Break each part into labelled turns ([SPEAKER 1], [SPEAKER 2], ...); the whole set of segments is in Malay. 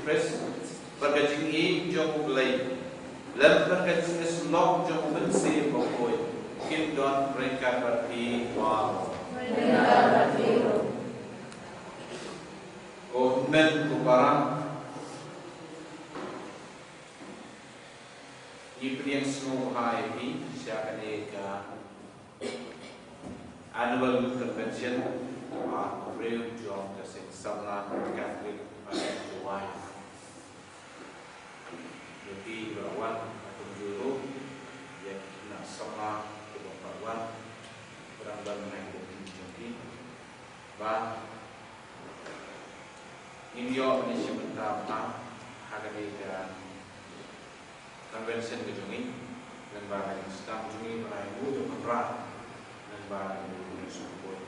[SPEAKER 1] Chris berkajing i jong lay lem berkajing slok jong bensi bokoi kim don mereka berti wow oh men kubarang Ipriang snow high bi siakan eka annual youth convention real job kasih samla Catholic wife jadi berawan atau juru yang nak samla kebakaran berangkat naik jadi bah India Malaysia pertama akan eka convention ke jungi dan barang Islam jungi meraih wujud berat dan barang wujud support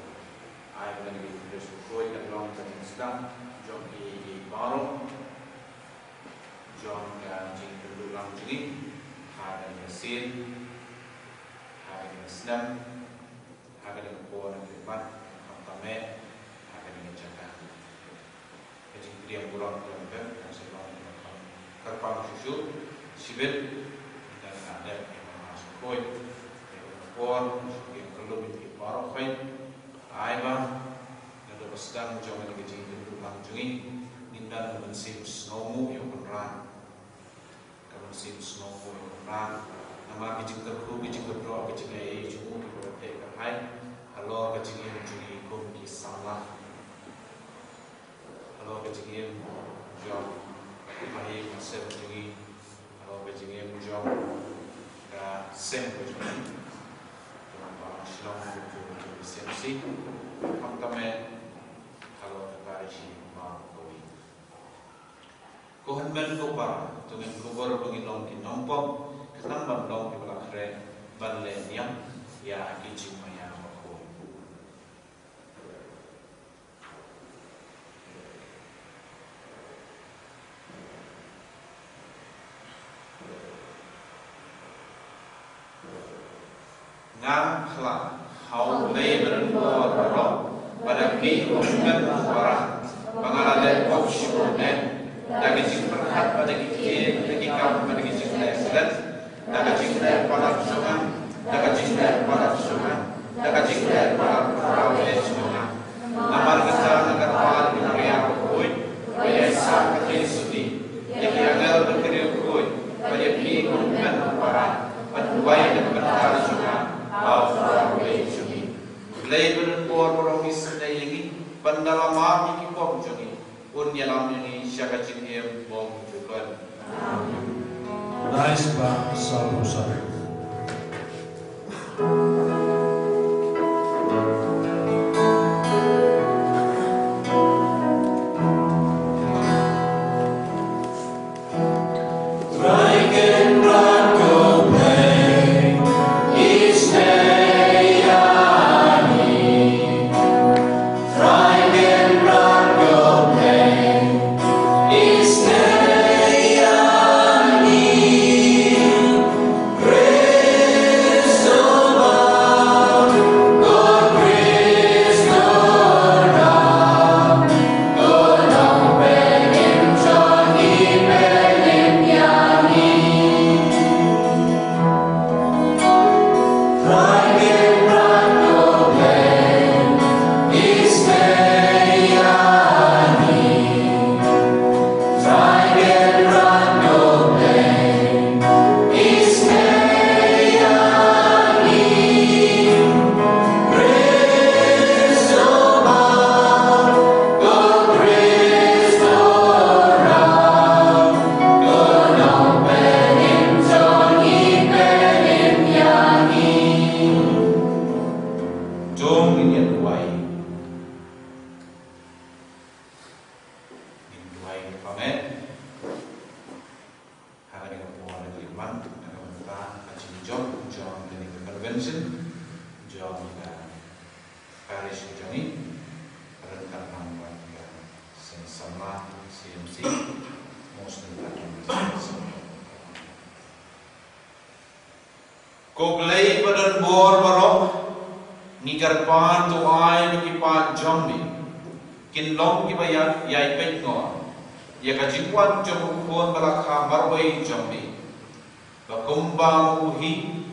[SPEAKER 1] ayat dan wujud support dan long term Islam jom di baru jom dan jing terdulang jungi ada Yasin ada Islam ada kuat dan firman kami ada menjaga jadi dia pulang ke London dan sebelum kerpang susu sibit dan ada yang masuk koi yang kuat yang perlu diparok koi ayam dan sedang jangan dikecil itu langsungi nindan musim snowmu yang beneran musim snowmu yang beneran nama kecil terku kecil berdua kecil ayam cuma kita tekan hai halo kecil yang curi kum di salah halo kecil yang jauh mahir masih curi kalau begini muncul ke sempurna dalam Islam itu esensi kami kalau tertarik mau koi kohan berkobar dengan kobar begini long di nombor kenapa long di belakang balen yang ya kicim maya koi ngam khla hau lay berbuat berok pada pi usman barah pengalaman opsionen dan kecil berhat pada kecil kam pada kecil leslet dan kecil pada sungai dan kecil pada sungai dan kecil pada perawan sungai namar besar negara pada dunia koi biasa kecil sudi yang agak berkeri koi pada pi usman barah pada dan berhat sungai Labor or Romis Daily, Pandalama, Miki Pom Johnny, Unyalamini, Shakachin here, Bom Jukan.
[SPEAKER 2] Nice back, Salusa.
[SPEAKER 1] Koglay badan bor barok nigar pan to ay baki pan jomni kin long ki bayat yai pet ngo ya kajikuan jom ukon balakha marway jombi bakumba uhi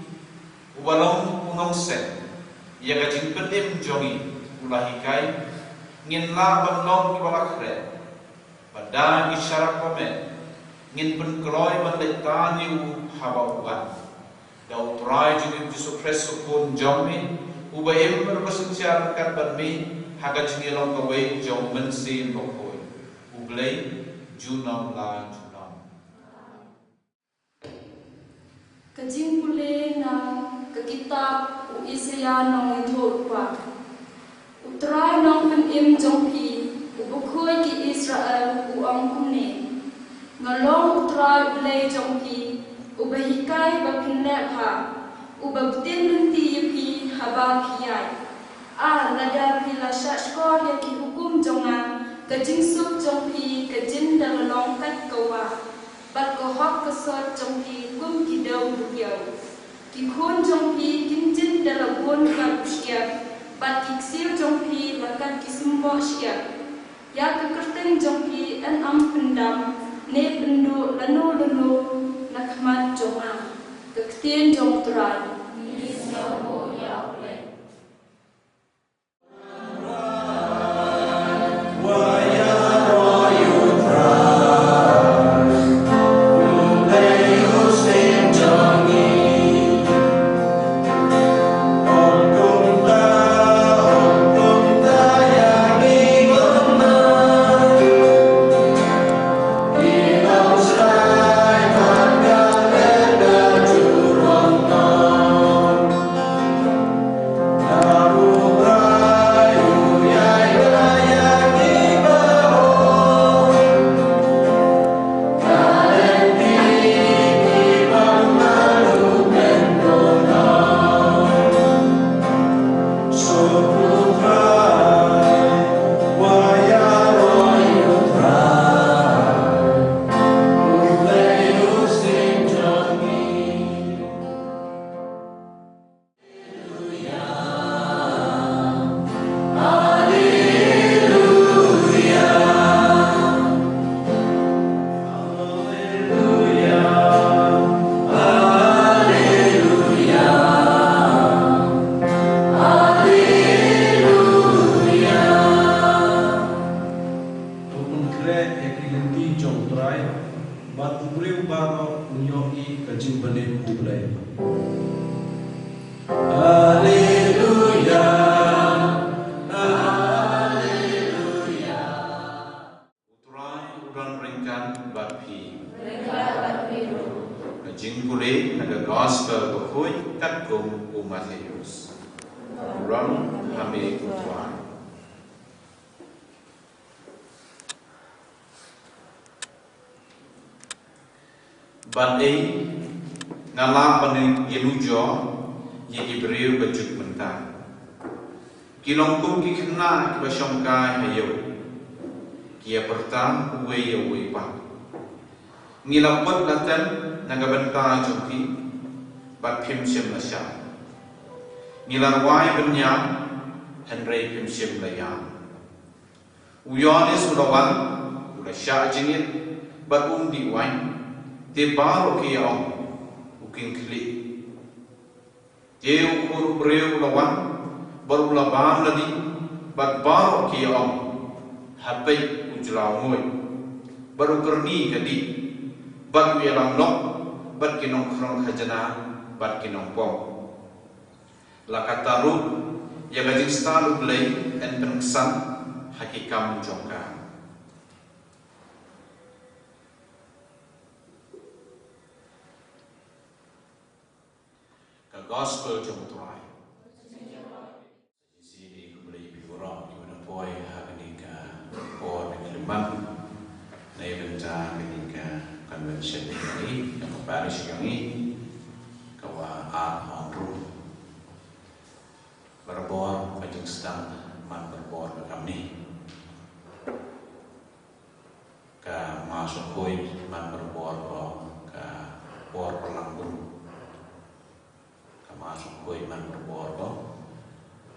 [SPEAKER 1] ubalong unong sen ya kajin pedim jongi ulahikai ngin la banlong ki balakre badan isyarat pome ngin penkloy bandetani u habauan dau trai jini Yesus Kristus pun jombi ubayem berpesucian kat bermi haga jingilong kawai jom mensin bokoi ublay junam la junam
[SPEAKER 2] kajing pule na ke kitab u Isaya nong ithot pa utrai nong pen im jongpi u bokoi ki Israel u ang kumne ngalong utrai ublay jongpi u bahikai bapinle ha u babtin nanti yupi haba kiyai lada pila syashkor ya ki hukum jonga kajing sup jongpi kajin dalalong kat kawa bat kohok kesot jongpi kum ki daw bukyau ki khun jongpi kinjin dalabun ka usyap bat kiksir jongpi lakat ki sumbo syap ya kekerteng jongpi an am pendam ne pendu lanu nakmat jonga kektien jong trai
[SPEAKER 1] Bandai ngalah bandai yelujo ye Ibreu bajuk mentah kilongkum ki khna ki basongka hayo kia pertam uwe ya uwe pa ngilapot latan nagabanta jumpi bat phim sim lasya ngilarwai benya henrei phim sim layam uyonis ulawan ulasya jingit bat diwain te baro ki yaong uking kli te ukur breu lawan baru laban ladi bat baro ki yaong hapai ujlau ngoi baru kerni kadi bat wialam nok bat kinong krong khajana bat kinong pom lakataru ya gajing stal ublay en pengsan hakikam jongka gospel trong tuai sini kembali biurang di mana poi hanika por keliman nei benta hanika convention ini yang parish ini kawa honru berbor pajak sedang man berbor kami ka masuk koi man berbor ka por perlambun masuk koi man berbor ko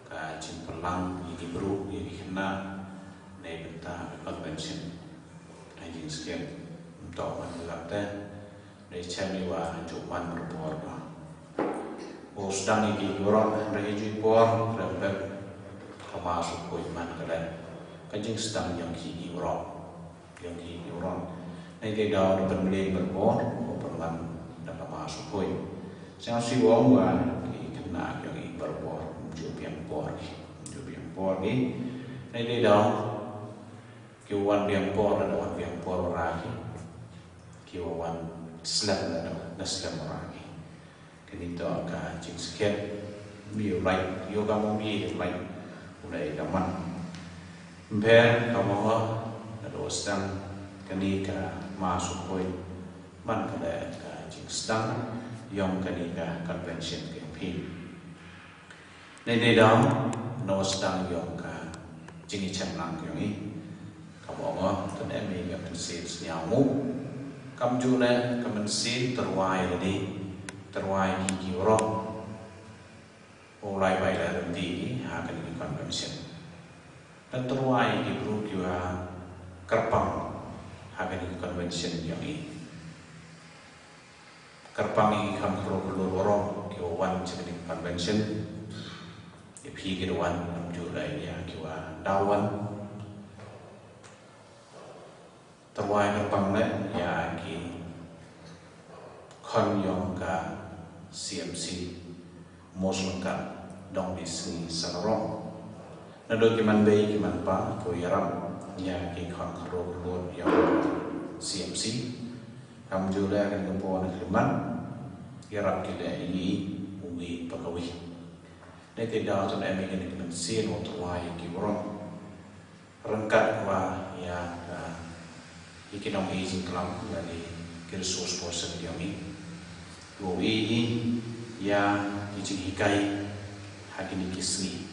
[SPEAKER 1] ka cimpelang ini bro ini kena nei benta convention jing sket untuk mengelakkan dari cemiwa cuman berbor o sedang ini orang dari jipor terhadap kemasuk kuiman kalian kajing sedang yang kini orang nanti dah dapat beli berbor o perlan dan kemasuk kui saya si wong wa kena yang berbor jubian bor ni nanti dah kiwan biang por dan wan biang por lagi kiwan Islam dan Naslam lagi kini tu agak jing sikit biu lain yo kamu biu lain ulai kaman ber kamu ada sedang kini ke masuk koi man kada ke jing sedang yang kini ke convention ke pi nanti dah no sedang yang ke jing cemlang yang ini kamu tu ni mega pensil senyamu kamu juga kemensin terwai gigi orang mulai bayar nanti akan di convention dan terwai di bro juga kerpang akan di convention yang ini kerpang ini kamu keluar orang kiwan jadi convention di kiwan kamu juga ini kiwan dawan terwai kerpang ya ki kon yong ka CMC Muslim ka dong disni sarong nado ki man bei ki man pa ko yaram ya ki kon kro yang CMC kam jula kan ko na kliman yaram ki le ini uwi pakawi ne te da ton emi ni kan sin o terwai ki borong rengkat wa ya ikinong aging club dari resource person yang ini ya ijing hikai hagini kisni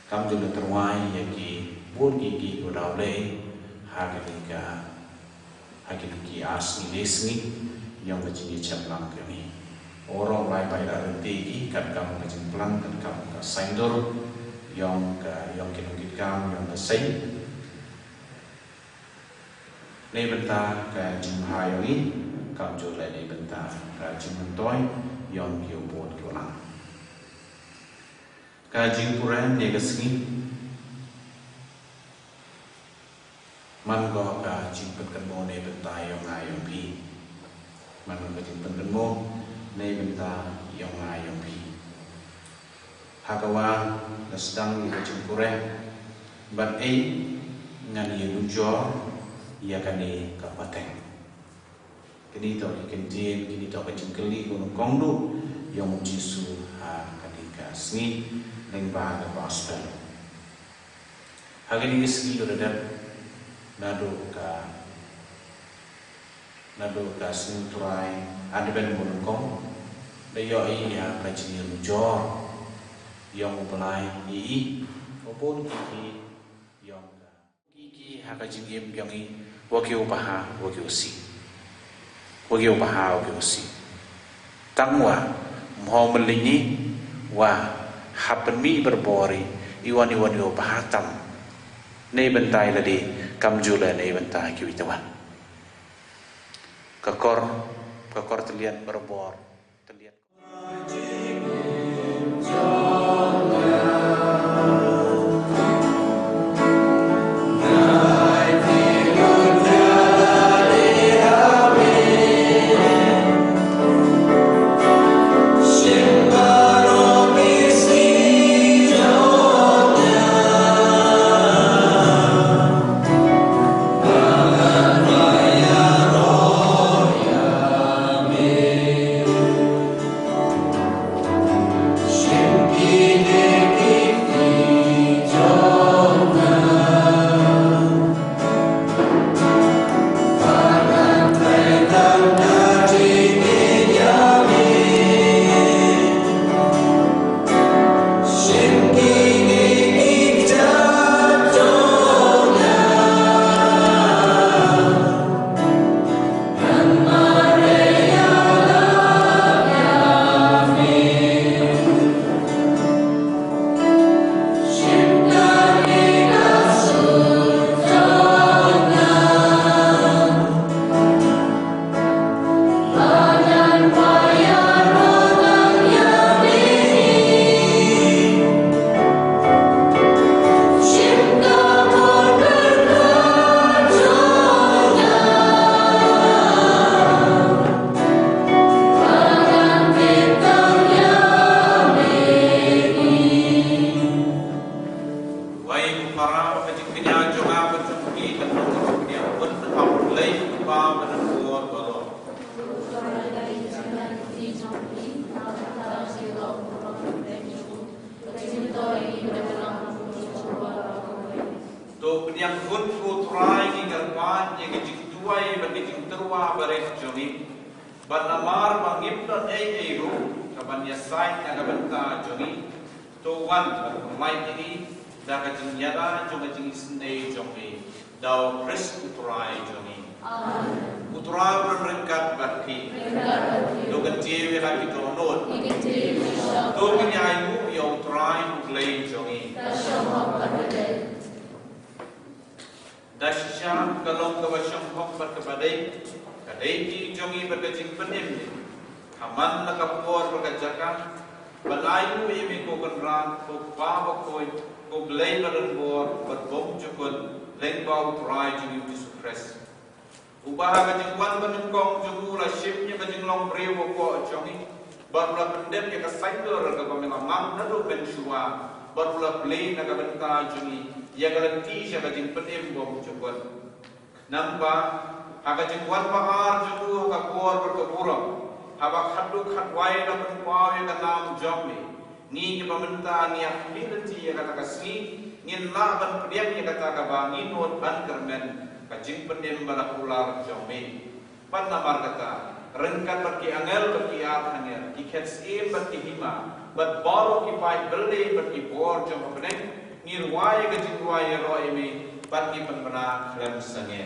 [SPEAKER 1] kam juga terwai ya ki bon gigi udaule hagini ki asni lesni yang kecil cemlang kami orang lain bayar renti kan kamu kecil pelan kan kamu kasaindur yang kinungkit kamu yang kasai nei benta ka jing hai ni kam jo lai nei benta ka jing mentoi yong kyo bon kyo lang ka jing puran ne gasni man go ka jing pen kan mo nei benta yong ai yong pi man go jing pen kan mo nei benta yong ai yong pi hakawa sedang ni jing puran ban ei ngan ye lujo ia kani kapaten kini to ikentin kini to kecengkeli gunung kongdu yang mujisu kani kasni neng bahagia gospel hari ini segi dodat nado ka sentrai adben gunung kong dayo iya kacini lujor yang upelai ii maupun kiki yang kiki hakajim yang i wakiu paha wakiu si tangwa mau melini wa hapenmi berbori iwan yo pahatam nei bentai ladi kamjula nei bentai kiwitawan kekor terlihat berbor terlihat
[SPEAKER 3] Amen.
[SPEAKER 1] To yang hun ku try ni garpan yang jing tuai bagi jing terwa bare jongi ban namar bangim don ei ru kaban ya sai ka banta jongi to wan mai ini da ka jing yara jonga jing sne jongi dau kris ku try jongi Putra berengkat baki, do kecil lagi to not, do kenyaimu yang try play jongi. Dasyam kalong kawasyam hok berkebadai, kadai ki jongi berkecing penim, haman nakapor berkajakan, balaimu imi ko kenran, ko pabok ko belai berenbor, berbom cukun, lengbau try jongi Yesus Kristus. Ubah kajing wan benengkong jungu la shipnya kajing long brewo ko jongi barula pendem ya kasaidor ka pamenamang na do benshua barula play na kabenta jungi ya galanti siya kajing pendem bom jukon namba kajing wan bahar jungu ka kor berkeburang habak haduk hadwai na benpawe ka nam jongi ni ke pamenta ni ahlilanti ya kata kasni ngin la ban pediam ya kata ka bangin not ban kermen kajing pendem bala ular jombe pan namar kata rengkat berki angel berki angel ikat sim berki hima bat baro ki pai belde berki bor jom pendem ngirwai kajing ruai roi me berki penbena klem sange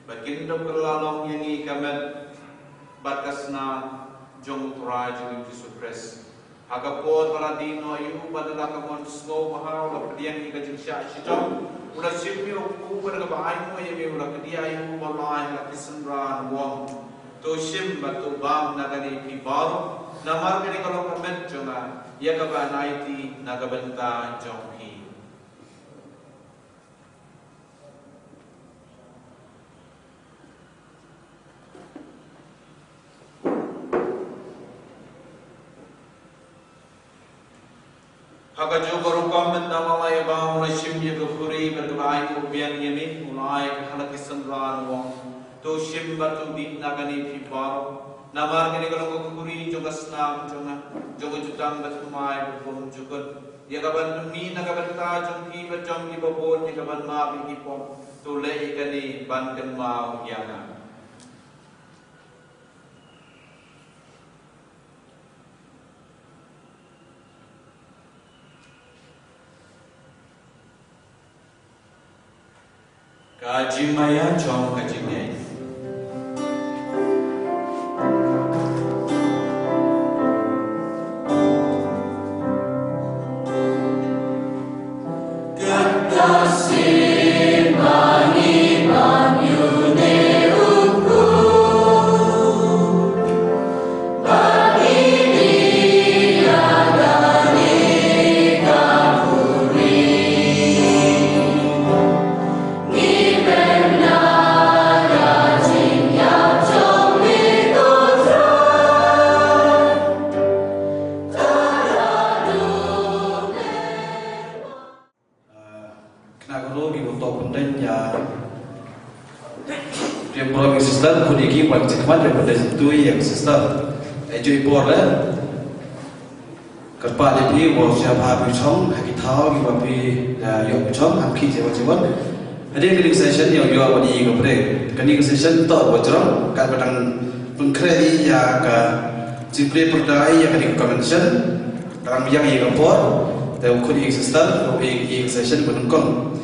[SPEAKER 1] Bagindo kelalong yang ikamet batasna jong turai jong Yesus Kristus. Agapot maradino iu badala kamon snow mahal la pediang ika jing sya shitong. Ula simmi uku berkebahayu yemi ula kedia iu malai la kisendran wong. To shim batu bam nagani pibaro. Namar kini kalau kamet jonga ya kabanaiti nagabenta jong hi. Haka jo barukam mendamalai bang rashim ye gukuri berkelai kubian yemi mulai halaki sendran wong to shim batu di nagani pibar namar kini kalau gukuri juga senam juga jutang batu mai bum jukun ya kaban ni nagaban ta jongki bajong ki babon ya kaban ma bi pom to le ikani ban kan ma yana Kajimaya jong kajimaya
[SPEAKER 3] Amen. Nagaro gi untuk konten ya dia program sistem kuniki buat cekman daripada situ yang sistem ejui borla kerpa jadi wo siapa habis chong haki tahu gi bapi yok chong hamki jewa jewa ada kali session yang yo wani ko pre kani session to bocor kan batang pengkredi ya ka jiple perdai ya kani convention orang yang ia kapor dan kuni sistem ko i session kunungkong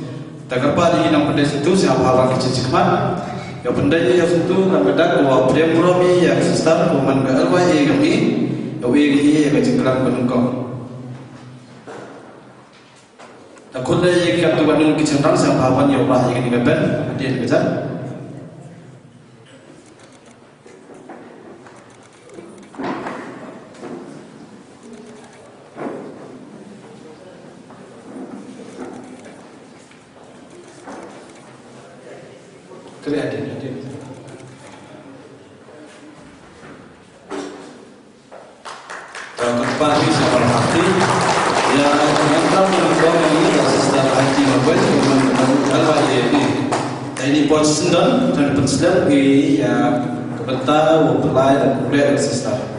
[SPEAKER 3] takapa di nang pada situ siapa halang kecil cekman yang pendanya yang situ kan bedak bahwa promi yang sistem kuman ke alwa ye kami awe ye ka jengklang penungkong takut dah ye ka tu banung kecendang siapa hawan ya Allah ye ni beben dia kejar ada. Tempat ini sama hati. Ya, mengenal mengenal ini asisten hati membuat kalau ini buat sendan dan pensedang ini ya kebetul pelai dan kuliah asisten.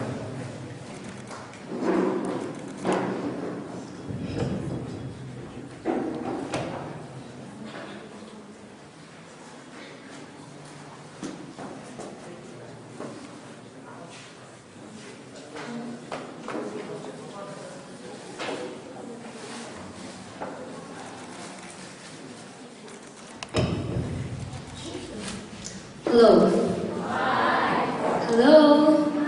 [SPEAKER 4] Hello. Hi. Hello.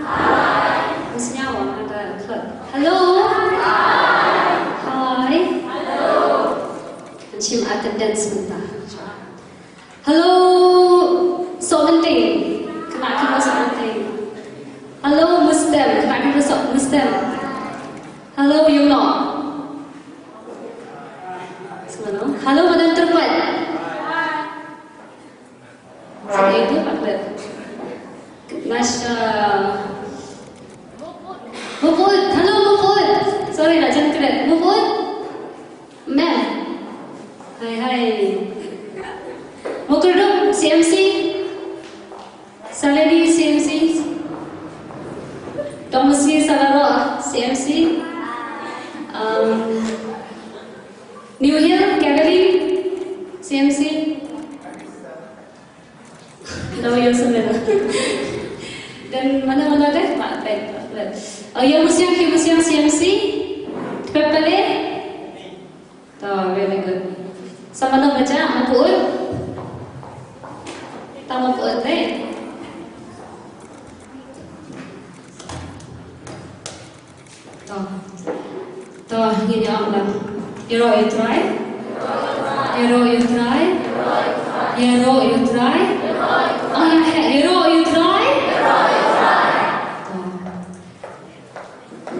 [SPEAKER 4] Hi. Senyawa ada klub. Hello. Hi. Hi. Hello. Mencium attendance sebentar. Hello. Seventeen. Kena kita seventeen. Hello Muslim. Kena kita Muslim. Hello Yuno. Semua. Hello Madam Terpuat. Saya itu Pak Masya Muput, halo Muput. Sorry nak jangan keren. Muput, ma'am. Hai. Mukerdum CMC, Salary CMC, Domisi Salaro CMC, New Hill Gallery CMC. Tahu yang sebenarnya. Dan mana-mana deh Pak Pet. Yang museum CMC, Pepele. Tahu very good. Sama nak baca Maput. Tahu Maput deh. Tahu gini Allah. Hero you try. Hero you try. Hero you try. Oh ya, hero you try.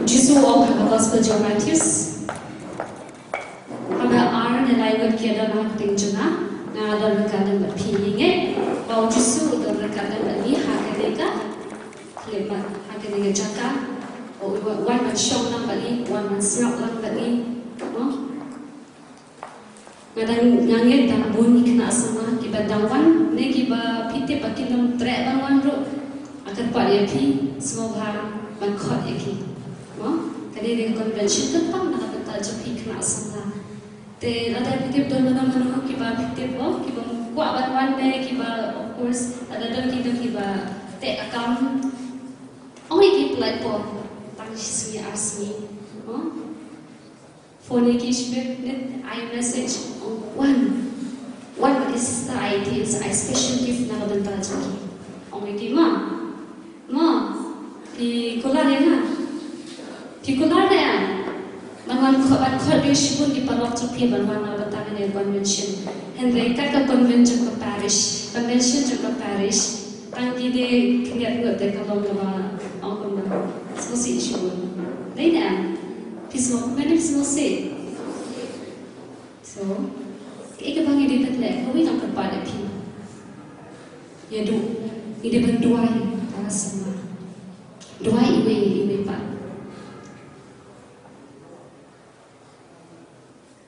[SPEAKER 4] Jesus of the Gospel of Matthew. Haba ar na laiwat kia dan hak tingjana na dan rekadan berpinginge. Bau Jesus dan rekadan beri hakadeka. Lepas hakadeka jaka. Wan man syong lang beri, wan man serap lang beri. Kadang ngangit tak bunyi kena sama kiba dangwan ne kiba pite pakinam tre dangwan ro akan pak dia pi semua bahar mangkot iki kali dia convention tetap nak betul jepi kena sama te ada pite don mana kiba pite kiba kuat banwan ne kiba of course ada don kiba te akam only ki platform tang sisi asmi phone ki shbek net I message one is the ideas I special gift na kadanta jaki ongi ki ma ki kular na manwan khodish pun di parok jaki manwan na batakan ya convention Henry kaka convention ka parish tangki de kiyat ngot de kalong na ongkong na sosi issue dahil pismo say so ika bangi di petle kawi nak kepada pi ya du ide berduai sama duai iwe pak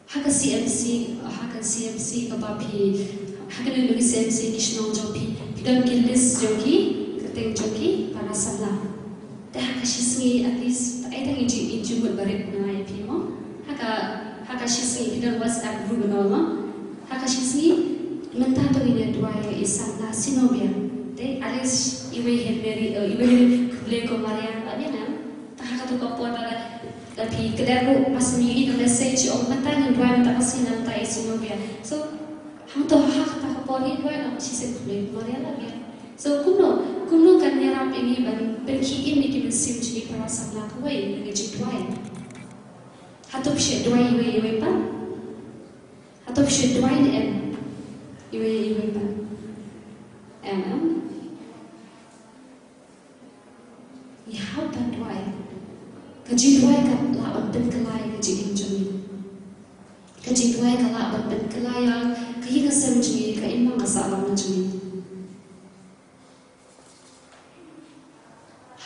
[SPEAKER 4] haka CMC haka CMC kapapi haka nung CMC national joki pidam kilis joki keteng joki para sala te haka shisngi at least ay tang inju barit na IP mo haka shisngi pidam WhatsApp group no haka shisngi mentato ina dwaya isala sinobia te alis iwe henry iwe leko maria abina ta haka to kapwa tapi kedaru mas miri message om matanya dua tak kasih nanti sinobia so hang to hak tak kapori dua nak sisi boleh maria lagi so kuno kan nyarap ini ban ki ini ki mesim jadi para sabla kawai ngeji dua hatop she dua iwe pan hatop she dua em iwe pan em ya how pan dua kaji dua ka laban pen kelai kaji injuni kaji dua ka laban pen kelai yang kayi kasem juni ka imang kasala juni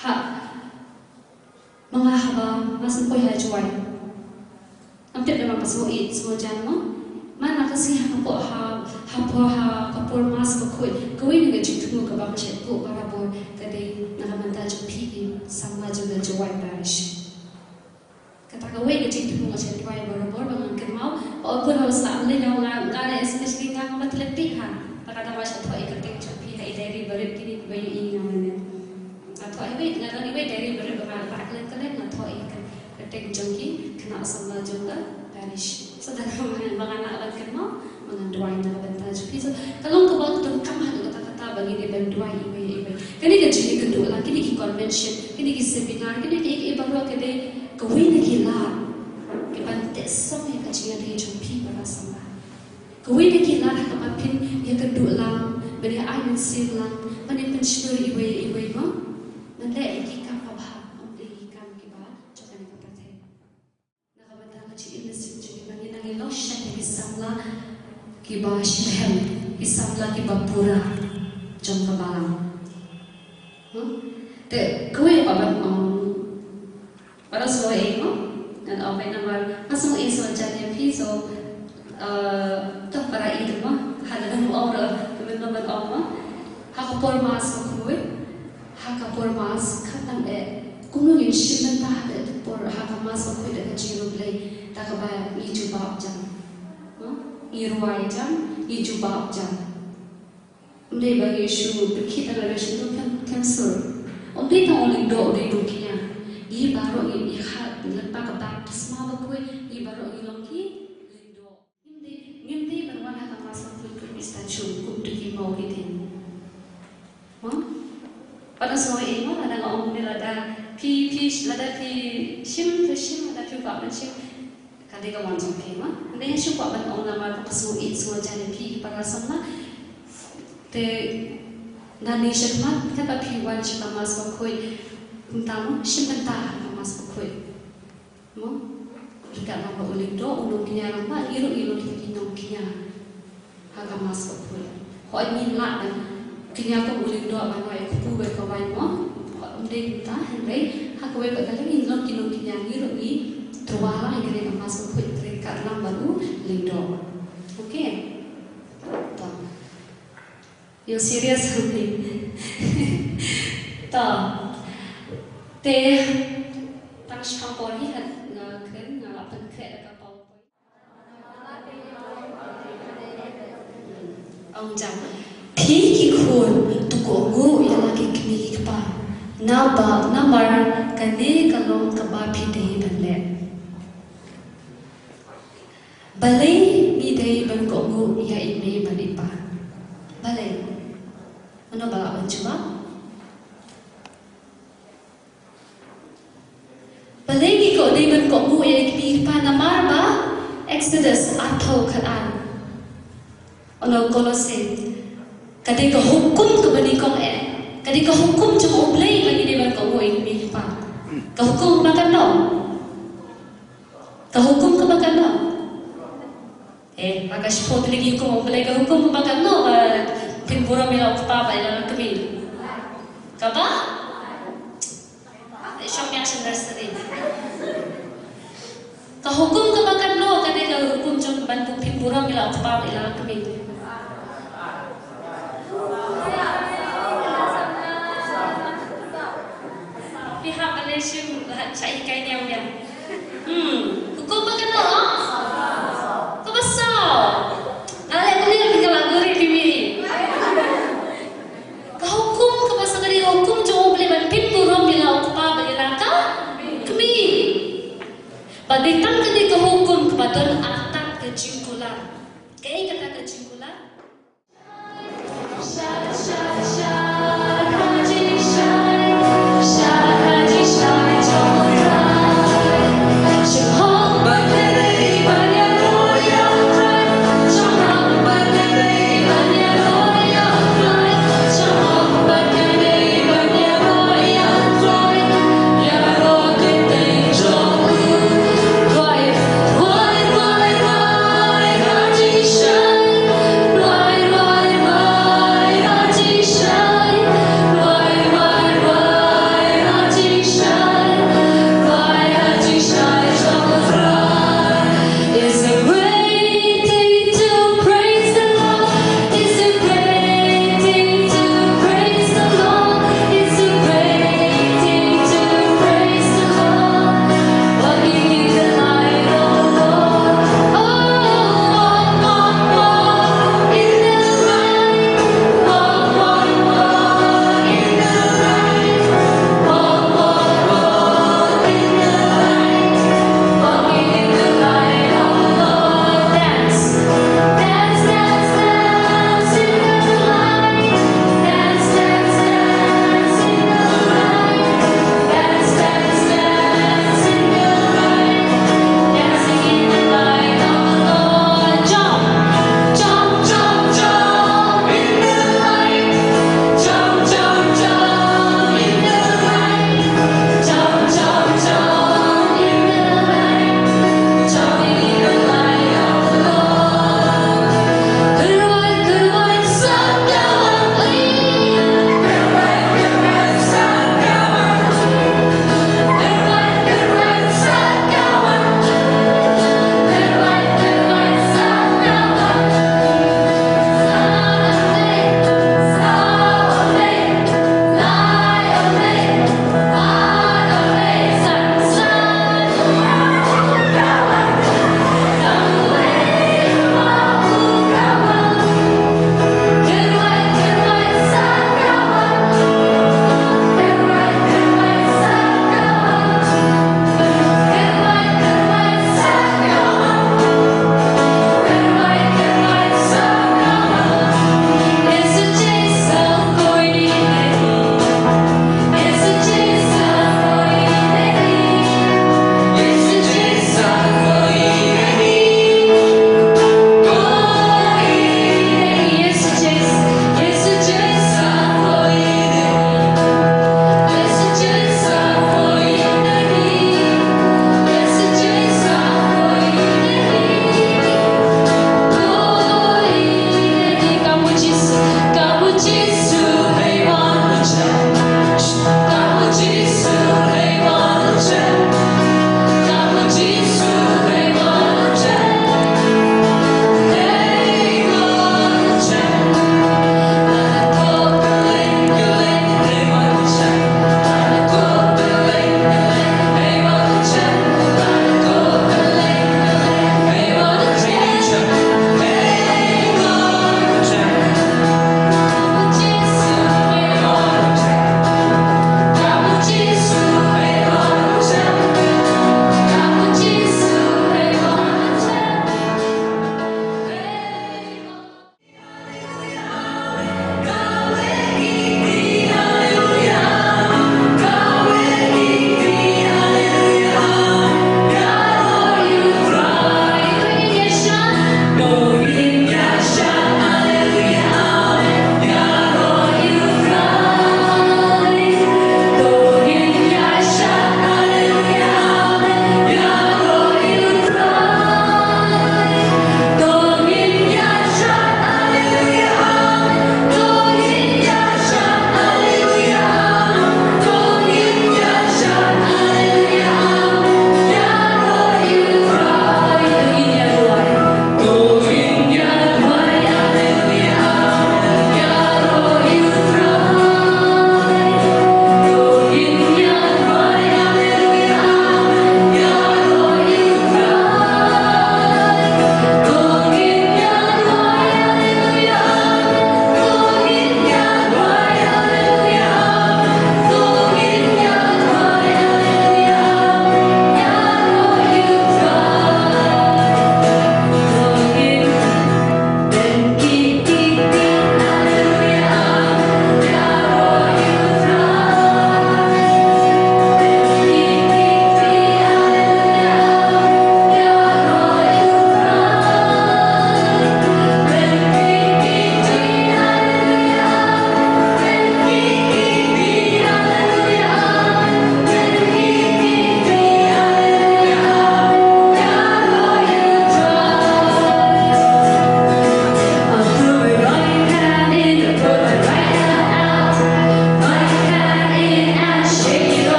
[SPEAKER 4] ha mga haba masan ko ya juai ampit naman paso it semua janmo mana kasi hapo kapor mas ko koy ni gaji tumo ka ba che ko para bo kade nakamanta jo pigi sama jo da juai parish kata kawai ke cik tu macam tuai berabor bangun kemau, walaupun harus ambil yang ngana especially ngana matlet piha, kata macam tuai keting cuci piha dari berit kini banyak ini namanya, atau ibu ngana ibu dari berit berapa aklen kalian atau ikan keting cuci kena asal juga parish, sedang bangun alat kemau, bangun tuai nak bentar cuci, so kalau kau tu kamar kata bagi dia bentuai ibu, kini kerja kedua lagi ni convention, kini seminar, kini baru kini kawin na gila, kipante samay kajiya na yung pi para sama. Kawin na gila kapapin yung kedua lang, bani ayun silang, bani pensyur iwe mo, nalai iki kapabha, umli kam kiba, jokan yung kapatay. Nakabata kajiya na sinjuni, bani nangilaw siya yung isamla kiba shilhem, isamla kiba pura, jom kabalang. Te kawin pa ba para semua ego dan apa yang nama masuk iso jadi piso tak para itu mah hal dalam orang teman-teman orang hakapor mas hakapor mas katan kuno yang siapa tak ada por hakamas aku dah jiru play tak kebaya itu bab jam iruai jam itu bab jam mereka bagi isu berkita dalam isu cancer mereka tahu lindo dunia i baru i hat lepas ketak semua bakui i baru i longki lindo ngimdi berwarna ka masa kuit istaju kum tuki mau kitin pada semua ini ada ngomong ni ada pi sim ada pi pak sim kali ka manjong pi ma ande su pak ban ong nama pasu it semua jadi pi para sama te nani shakmat kata pi wan shakamas bakui tentang siapa mas pukul, mo kita nak berulik do ulung kinya rampa ilu kita kinya haga mas pukul, kau ingin lah dan kinya pun ulik do apa nak kupu berkawan mo, kau mending kita henry haga berkawan ingin kinya ilu ni terwala ingin mas pukul terikat lam baru lindo, okay? You serious ni? Tak. Te tangsh kampori hat ngaken ngalapan kre ka PowerPoint. Ang jam. Pi ki khur tu ko ngu ya lagi kni ki pa. Number kane kalong ka ba pi dei banle. Balai ni dei ban ko ngu ya ime bani pa. Balai. Ano ba ang juma? Balegi ko dengan kok bu yang kini panamar ba Exodus atau Quran. Ono Kolose. Kadika hukum ke bani kong kadika hukum cuma ublay bagi dengan kok bu yang kini pa. Ka hukum makan no. Ka hukum ke makan no. Maka sepot lagi hukum ublay ka hukum makan no. Timbura mila pa ba ilang kami. Kaba? Syok yang sendiri. Ka hukum ka makan no kadika hukum cuma pura mila ukpa ila kami. Pihak Malaysia saya kain yang dia. Hukum bagaimana? Kau besar. Alek kau ni tinggal lagu ni kami. Kau hukum kau pasal dari hukum jauh boleh berpin pura mila ukpa ila kami. Baditang kini kau hukum kepada atak kejingkulan. Kaya kata kejingkulan.
[SPEAKER 2] Hãy subscribe cho kênh Ghiền Mì Gõ để không bỏ lỡ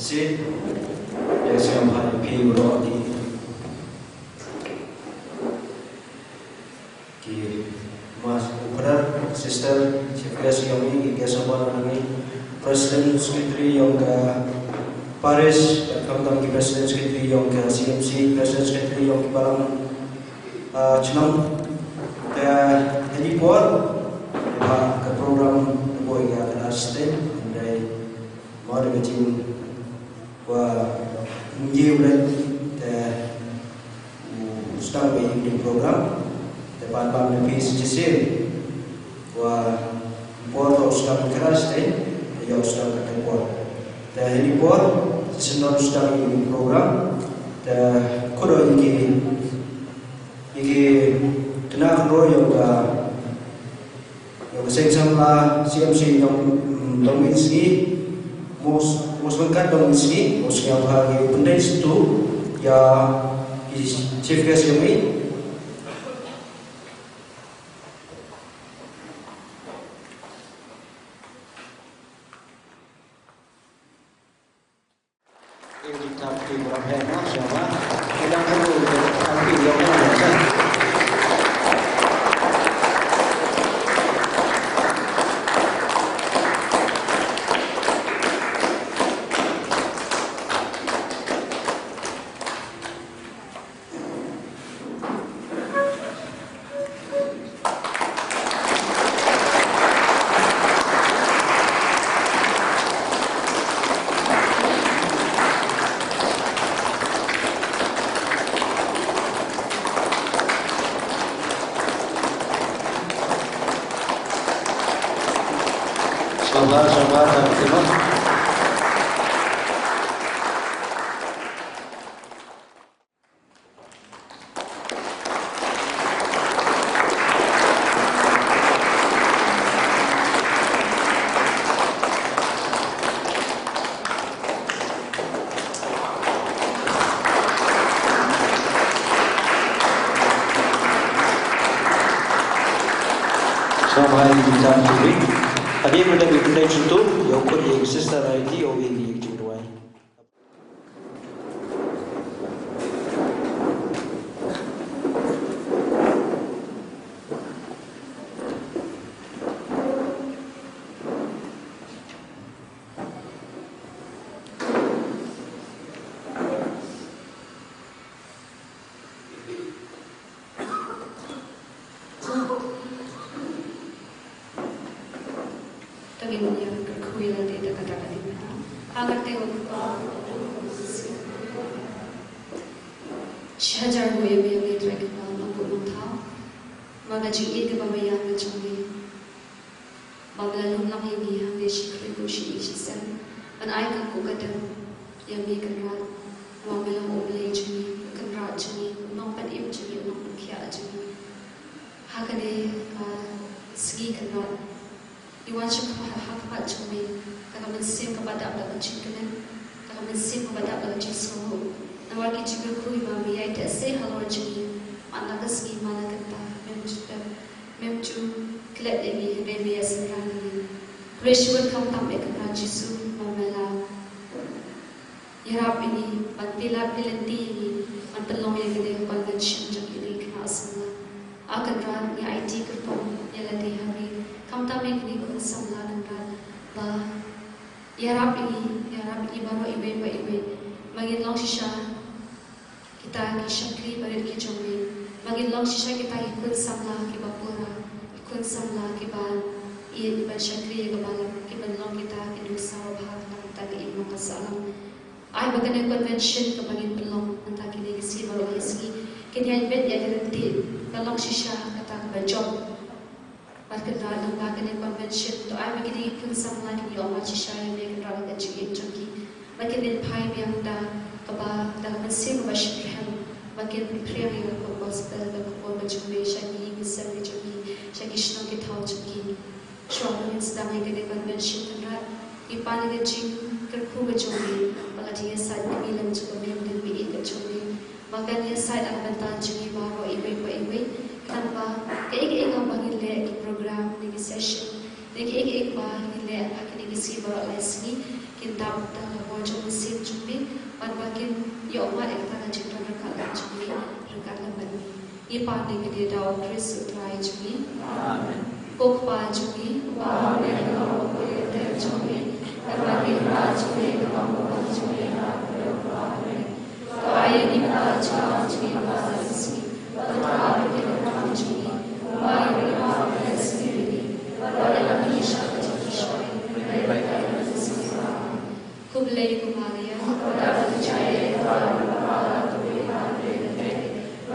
[SPEAKER 5] Sid, yang siang hari pi uroti, ki mas brother, sister, Chief yang ini, sama lagi, President Secretary yang ke Paris, kami ki President Secretary yang ke CMC, President Secretary yang ke Balang, Chenam, jadi buat ke program boy yang ada state, dari mau dengan tim wa nhiều lên để start với những program để bạn bạn được phí chia sẻ và buat start keras để yang start ke buat dan ini buat sesuatu start ini program dan kodo ini kena kodo yang sengsama CMC yang domin sini Muslimkan dong sini, Muslim bagi benda itu ya Chief Guest ini ini tapi berapa enak siapa? Tidak perlu tapi yang mana? Sabar dan terima. Sampai di dalam diri. Tadi benda itu yang kau yang sister ID yang ini jual.
[SPEAKER 4] Yang berkuila di dekat-dekat ini. Agar tengok Syajar gue yang trek mampu tahu. Maka jika dia bawa macam ni, bawa lalu nak ini yang dia sikri bushi isen. Dan ayah aku kata yang dia kenal, bawa lalu oleh juni, kenal juni, nampak im juni, nampak kia juni. Hakane segi kenal. Iwan syukur hak cumi, kalau mensim kepada Allah kecilkan, kalau mensim kepada Allah jismu. Nawar kita berkuih mami ayat se halor cumi, mana kesgi mana kata, memcu kelak ini bebe aseran ini. Reshuat kau tampil kepada Yesus mamela. Yarap ini, bantila pilenti ini, bantolong yang kita convention jadi kena asal. Akan ran ni IT kerpon yang latih hari. Kamu tak mengini kau samla dengan bah. Yarap ini baru ibu. Magin long sisa kita kisahkri beri kicombi. Magin long sisa kita ikut samla ke bapura, ikut samla ke ban. Ia iban syakri ke balam, iban long kita Indonesia bahag nak kita ke ibu masalam. Ay bagan convention ke magin belong antara kita isi baru isi. Kini bed ya garanti kalau sisa kata berjob. Berkenal dengan bagian convention, tu ay begini pun sama lagi yang macam saya berkenal dengan cikgu cikgu. Bagian pai yang dah keba dah mesin bersyukur, bagian priya yang kau gospel kau berjumpa syagi misal cikgu, syagi senang kita tahu cikgu. Suami sedang dengan convention terhad, ipan dengan cikgu kerku berjumpa, malah dia saat bilang cikgu yang lebih berjumpa. Bagian dia saat akan bertanya bahawa ibu. Tanpa keik bagi le program negi session negi bah le akan negi si bawa lesni kita dah wajib mesin cumi, makin ya umat yang tak cinta rekat cumi, rekat lebat. Ia pandai ke dia Chris utrai cumi. Kok pa cumi, pa dia kalau boleh ter cumi, kerana pa cumi kalau boleh cumi nak berapa ni. Kaya ni pa cumi pa sini, betul dia kalau cumi, kaya ni pa sini, pada lagi syak cumi, baik sini. Kublai kumaria, pada percaya pada pada tujuan ada,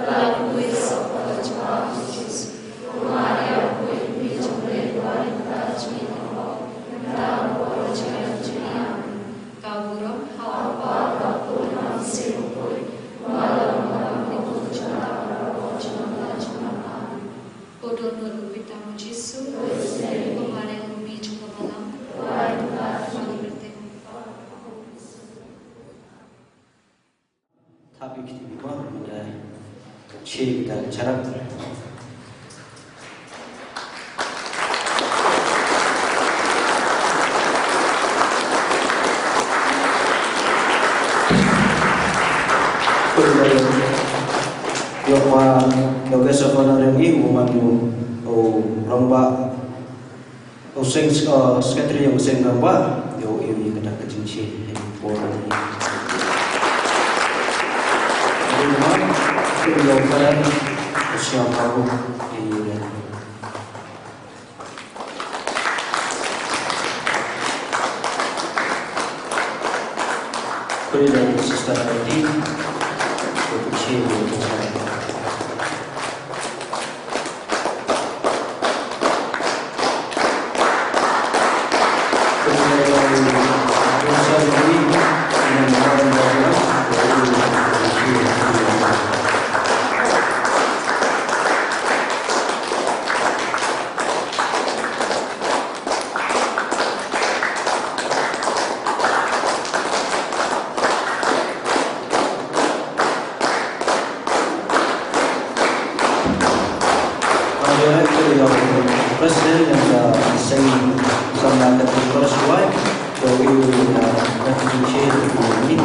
[SPEAKER 4] lalu esok pada jumpa Yesus. Kumaria kuih bijoleh pada cumi kau, dah pada cumi kau buruk, apa kau masih kuih, malam malam itu cuma Kodoh nur kita Yesus, kumaria kuih jumpa malam, malam bertemu.
[SPEAKER 5] Tapi kita buat pada ciri dan cara. Yoga sabana rengi umanu ramba sing sekretari yang sing ramba yo ini kena kecil pora ini yo kan siapa ini Kuliah sistem IT kecil Presiden yang saya sama ketua sesuai dari refugee ini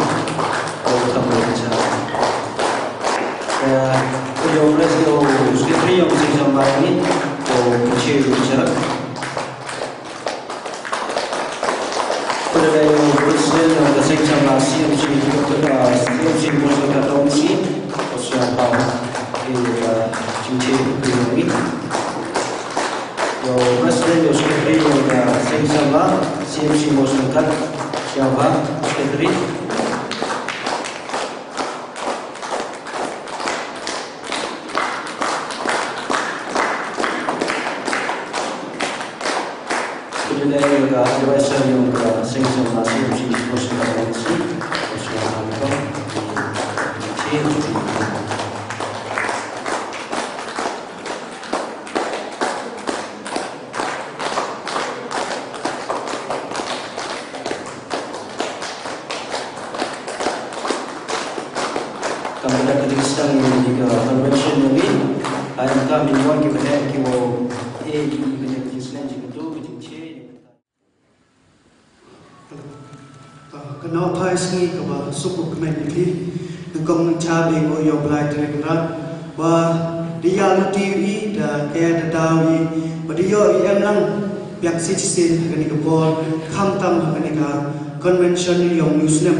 [SPEAKER 5] kalau kamu bicara kedua presiden sekretari yang saya sama ini kecil bicara kedua presiden yang saya sama CMC juga CMC bersama komisi siapa CMC ini Yo presiden yo sekretari yang saya sama CMC Mosulkan siapa sekretari kemudian juga advisor yang saya sama CMC Mosulkan komisi siapa kemudian ketika juga convention ini, ayam kami buat kita kita kita Islam juga tu kita
[SPEAKER 6] Kenapa paisni kaba suku kemen ini, nukong cabai ko yo belai terkenal, bah dia lutiri dan kaya tetawi, badiyo yang lang biak sitsin kani kebol, kam tam kani ka convention yang Muslim,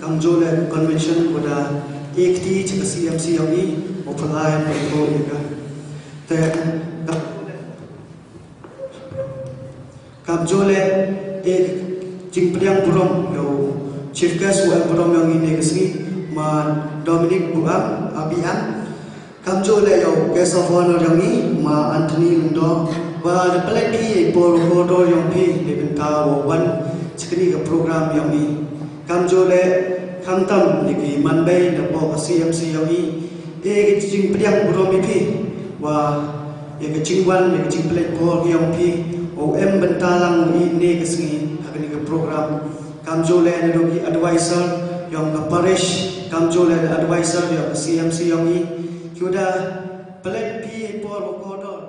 [SPEAKER 6] kam jole convention pada ekti cakap CMC yang ini, opalai pada mereka. Kam jole jingpriang burung yo chief guest wa burung yang ini kesini ma Dominic Buang Abian kam jole yo guest of honor yang ini ma Anthony Lundo wa the pelati por kodo yang pi dibenta wan cikni ke program yang ini kam jole kam tam lagi manbai na po CMC yang ini jingpriang burung pi wa yang jingwan yang jingplet por yang pi OM bentalang ini kesini akan ke program kamjole nerogi advisor yang parish kamjole advisor yang CMC yang ini sudah pelet pi por kodor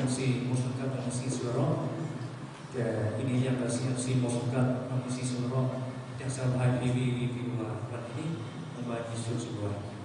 [SPEAKER 7] CMC Mosulkan Misi Seluruh ini yang CMC Mosulkan Misi Seluruh yang saya bahas ini membahas isu sebuah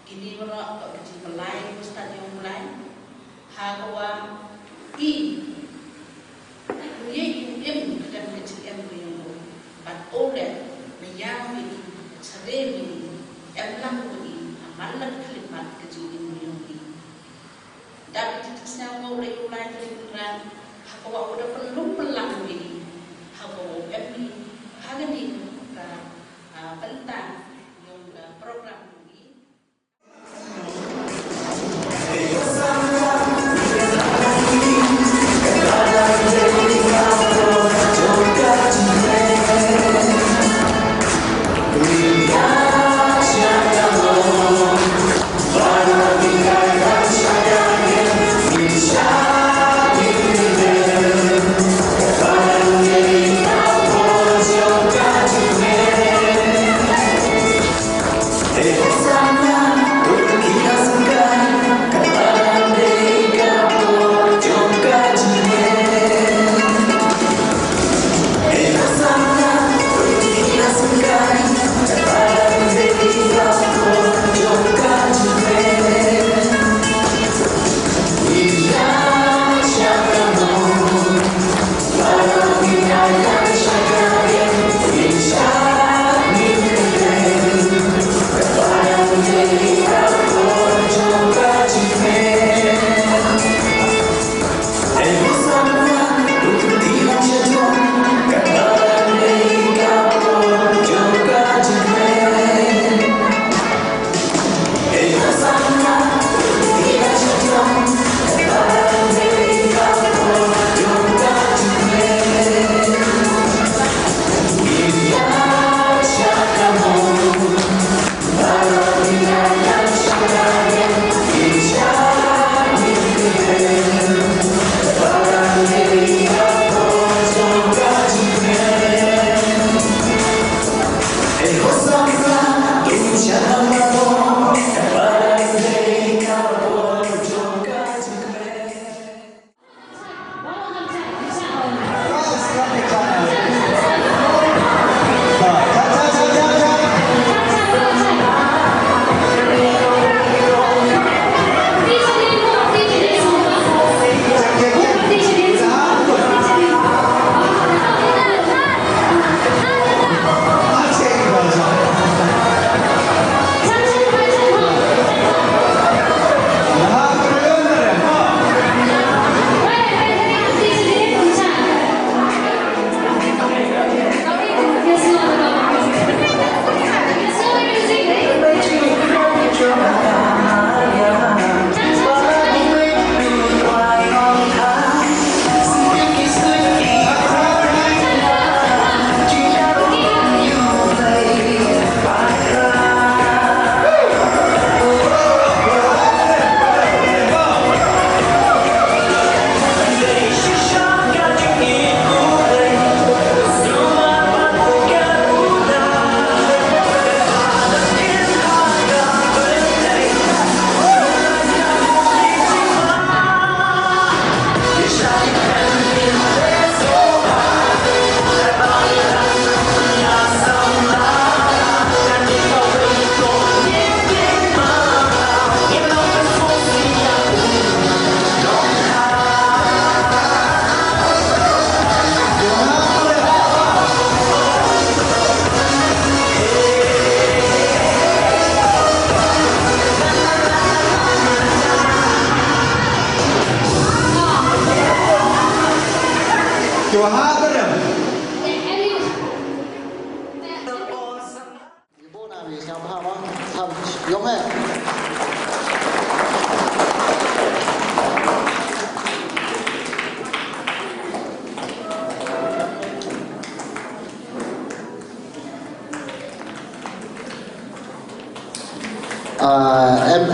[SPEAKER 8] Ini orang tak kecil pelai, ustaz yang mulai, hawa i, ye em dan kecil em yang but all Demi emlang bui amalan kelipat kejungin bui. Dapat ditisnya mau regulai regulan. Hawa udah perlu pelang bui. Hawa emi hagani tentang yung program bui.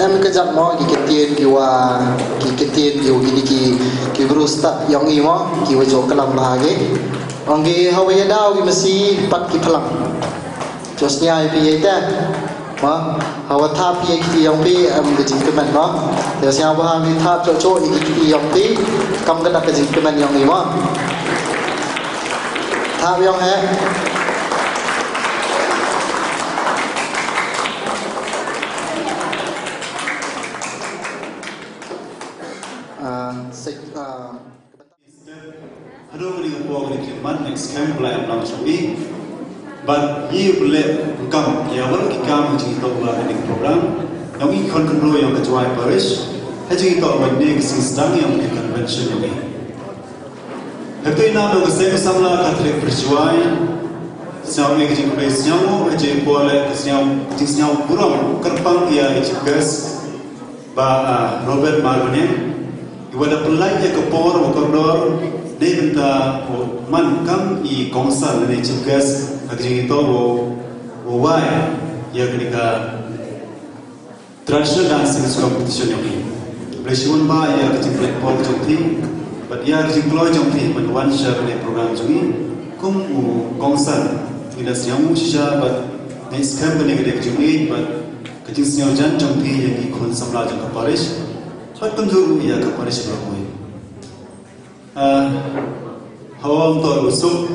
[SPEAKER 9] em kejap mo kiketian kiwa kiketian kiu ki berusta yang imo kiwa jo kelam bahage ongi hawaya dau ki mesti pat ki pelang josnya pi eta ma hawa tha pi ki yang pi em kejing kemen no josnya bah mi tha cho ki yang pi kam kada kejing kemen yang imo tha yang he
[SPEAKER 3] Aduh, ini keluar dari klimat next camp mulai 6 Juli.
[SPEAKER 10] but ye believe come ya wal ki kam ji to ba ni program yang i kon control yang kejuai parish haji to ba ni si sedang yang di convention yang ini Hati na do ke samla katrik perjuai siapa yang jadi presiden, jadi boleh siapa burung kerpang dia ijigas ba Robert Marvin, iwala pelai dia kepor wakordor, dia minta man kam i konsal dia ijigas agak itu wawai ya ketika traditional dance competition yang ini, presiden ba ya kecil platform jomti, but ya kecil keluar jomti menuan share program jomti, kum konsal Tidak siapa sisa, but ni sekarang ni kita kejuni, but kecil siapa jan jompi yang ikon samla jang kaparis, but kunjung ya kaparis berapa? Hawam tu usuk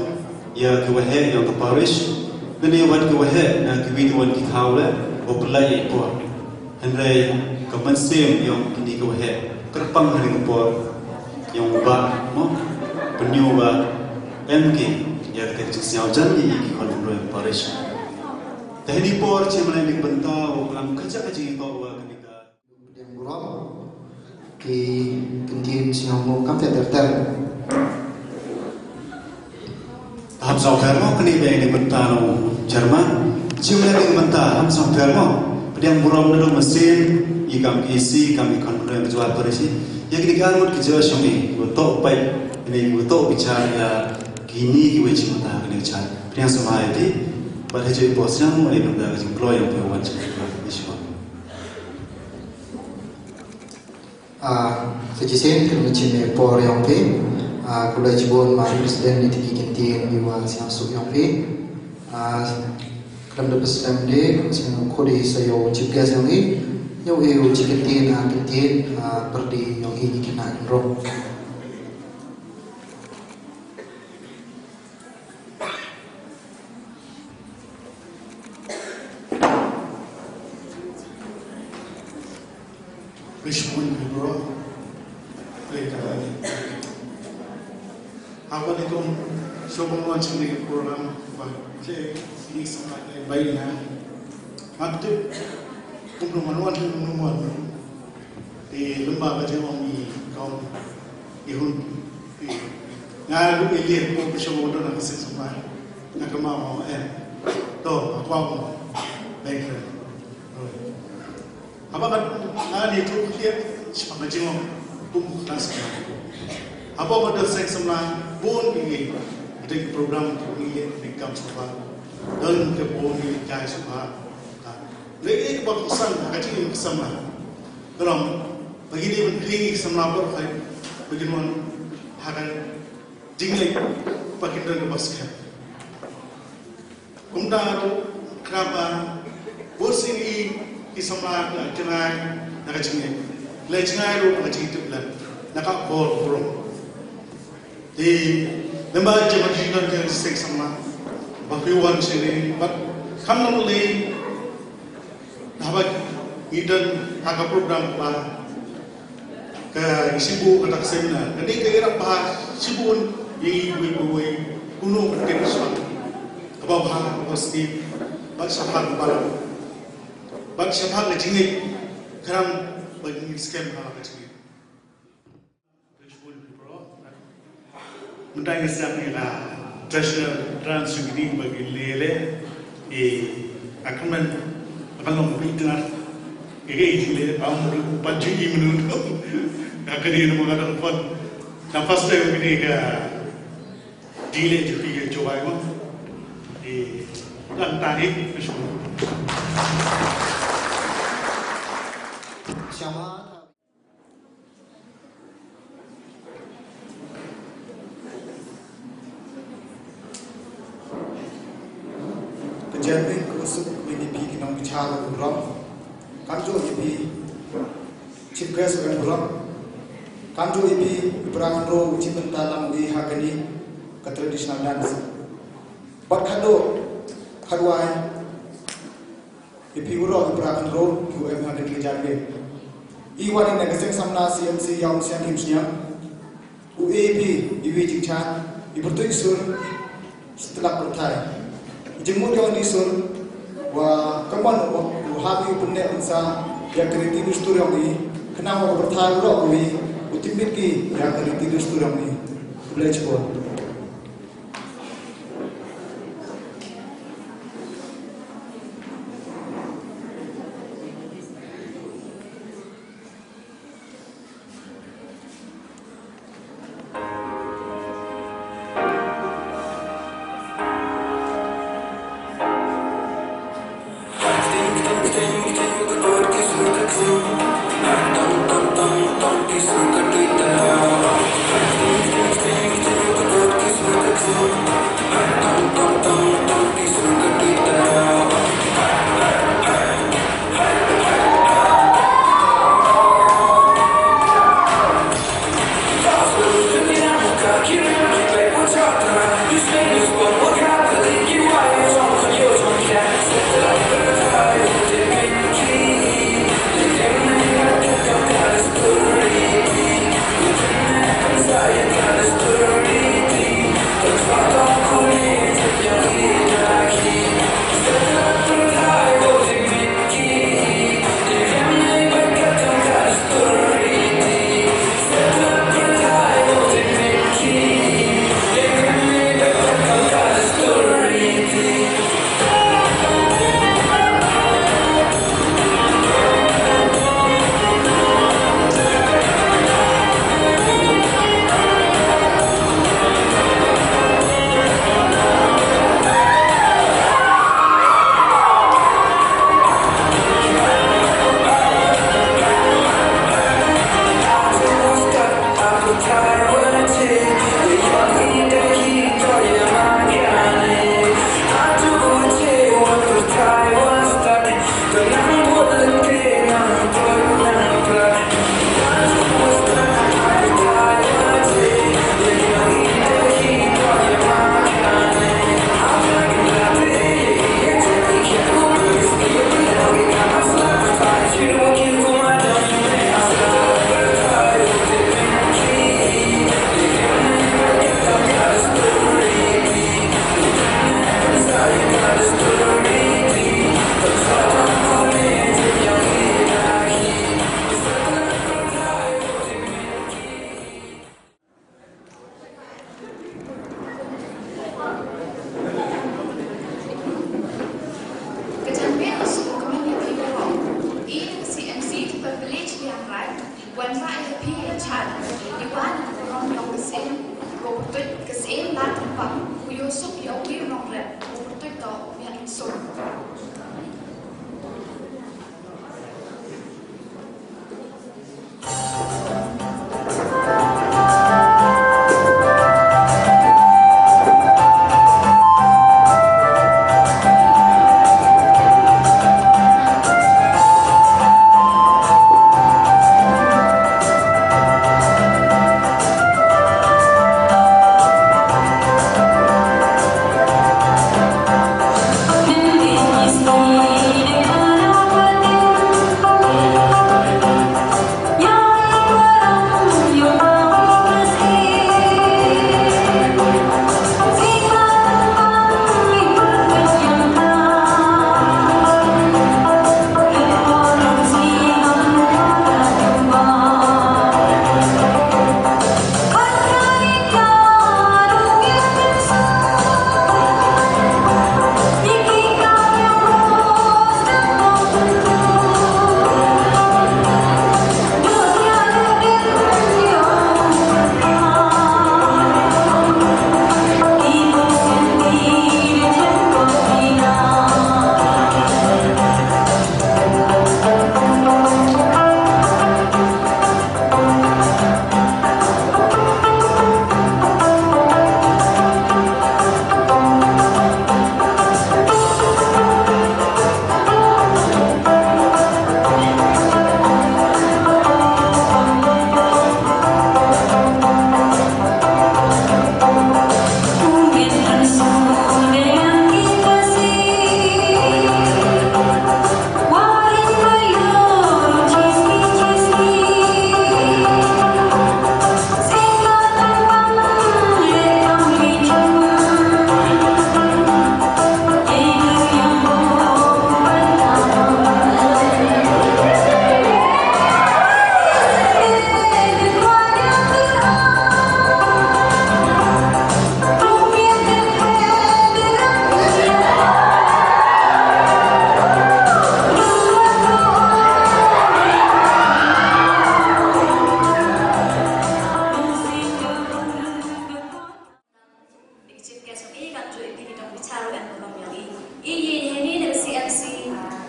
[SPEAKER 10] ya kewahe yang kaparis, ni wan kewahe na kewiduan kita awal, opelai impor, henry kapansim yang kini kewahe, kerpang hari impor yang ubah, penyubah MK. Ya kecil siapa jadi iki konfirmasi Paris. Tadi por cuma yang bentang, orang kerja itu bawa ketika
[SPEAKER 9] yang buruk ki kentin siapa kam terter.
[SPEAKER 10] Ham saudara kini yang bentang Jerman, cuma yang bentang ham saudara. Yang buruk itu mesin, ikam isi kami konfirmasi jual Paris. Yang ketika mut kerja sini, betul baik ini betul bicara Kini kita cuma kena cari, yang semua itu, pada jadi bosnya mulai benda macam keluar yang berwan cakap isu.
[SPEAKER 9] Sejisen kena cina por yang pe, kulai jibun mari presiden di tinggi kentin iwa siang suk yang pe, dalam presiden de, siang kodi sayo cikas yang ini, yang eu cikentin kentin perdi yang ini kena roh.
[SPEAKER 11] Bishmun Bibro, Assalamualaikum. Semua macam ni program, saya ini sangat baik na. Aktif, kumpulan di lembaga jawami kaum ihun. Ngalu eliat pun bersama dengan sesemua. Nak kemau to aku mau baik. Apa kan ada itu dia sebagai jengok tumbuh transfer. Apa pada seks semua pun ini ada program ini become sebab dan kebun ini jaya sebab. Lagi buat kesan agak ini kesanlah. Dalam begini begini semua berkait bagaimana akan jinglik pakai dalam basket. Kemudian kenapa bos ini Isama kenai nak cingin, lecngai lu nak cingin tu belan, nak bol burung. Di lembaga jemaat jiran yang seks sama, bahuan sini, but kamu boleh dapat idan agak program bah ke sibu ketak seminar. Jadi kira bah sibun yang ibu kuno berkesan, kebawah pasti bersahabat barang. Bagi siapa nak cingit, kerana bagi scam hal nak cingit. Mungkin siapa ni lah traditional transgender bagi lele, akan memberikan, lele, amun baju imun tu, akan dia mengatakan pun, nafas dia begini ke, delay jadi coba itu, lantai bersama.
[SPEAKER 6] Kejadian kusuk menipi kinong bicara bergerak, kanjo ipi cipres bergerak, kanjo ipi berangan ro ucipan dalam dihagani ke traditional dance. Bat kado kadwai ipi uro berangan ro QM ada kejadian. Iwan ini keseng samna CMC yang siang himsnya, UAP iwi jingchan ibertu isur setelah bertai. jengmu yang nisur wa kaman wa habi punne unsa ya kriti dustur yang ni kenapa bertahan ro wi utimit ki ya kriti dustur yang ni belajar ko
[SPEAKER 12] Thank you.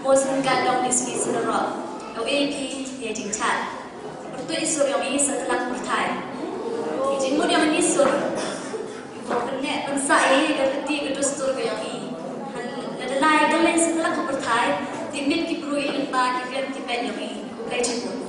[SPEAKER 12] bosan kadang di sini seluruh LAP dia jingcat bertu isur yang ini setelah bertai jingmu dia menisur kau kena bangsa ini berarti kedus tur yang ini ada lain dalam setelah bertai timit kibru ilmu kibran tipen yang ini kukai jingmu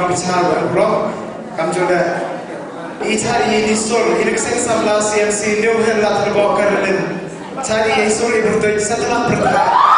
[SPEAKER 13] program bicara bro kamjola ichari ini sol ini keseng samla CMC new hen lat bawa kerden cari ini sol ibu tu setelah berkah